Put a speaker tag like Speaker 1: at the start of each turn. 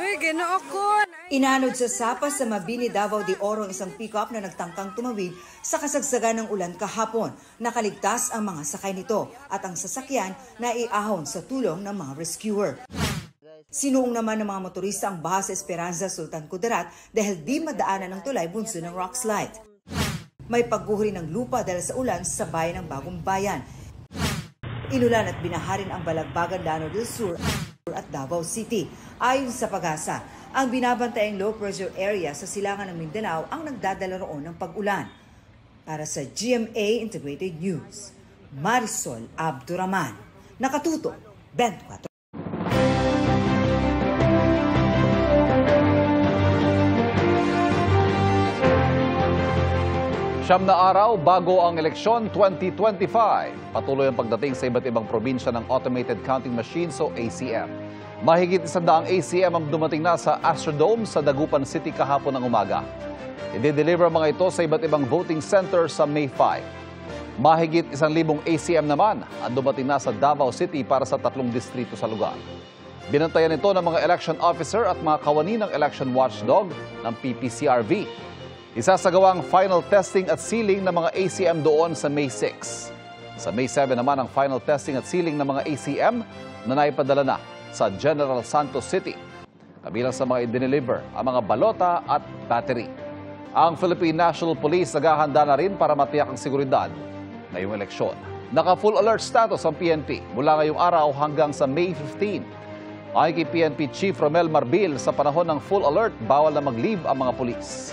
Speaker 1: Uy, Ginoo ko.
Speaker 2: Inanod sa Sapa sa Mabini, Davao de Oro ang isang pick-up na nagtangkang tumawid sa kasagsagan ng ulan kahapon. Nakaligtas ang mga sakay nito at ang sasakyan na iahon sa tulong ng mga rescuer. Sinuong naman ng mga motorista ang baha sa Esperanza, Sultan Kudarat dahil di madaanan ng tulay bunso ng rock slide. May pagguhuri ng lupa dahil sa ulan sa bayan ng Bagong Bayan. Inulan at binaharin ang Balagbagan, Llano del Sur at Davao City. Ayon sa Pag-asa, ang binabantayang low pressure area sa silangan ng Mindanao ang nagdadala roon ng pag-ulan. Para sa GMA Integrated News, Marisol Abduraman, Nakatuto, 24.
Speaker 3: Siyam na araw bago ang eleksyon 2025. Patuloy ang pagdating sa iba't ibang probinsya ng Automated Counting Machines o ACM. Mahigit 100 ACM ang dumating na sa Astrodome sa Dagupan City kahapon ng umaga. I-deliver mga ito sa iba't ibang voting center sa May 5. Mahigit 1,000 ACM naman ang dumating na sa Davao City para sa 3 distrito sa lugar. Binantayan ito ng mga election officer at mga kawani ng election watchdog ng PPCRV. Isasagawang final testing at sealing ng mga ACM doon sa May 6. Sa May 7 naman ang final testing at sealing ng mga ACM na naipadala na sa General Santos City. Kabilang sa mga i-deliver ang mga balota at battery. Ang Philippine National Police naghahanda na rin para matiyak ang seguridad ngayong eleksyon. Naka-full alert status ang PNP mula ngayong araw hanggang sa May 15. Ayon kay PNP Chief Romel Marbil, sa panahon ng full alert, bawal na mag-leave ang mga pulis.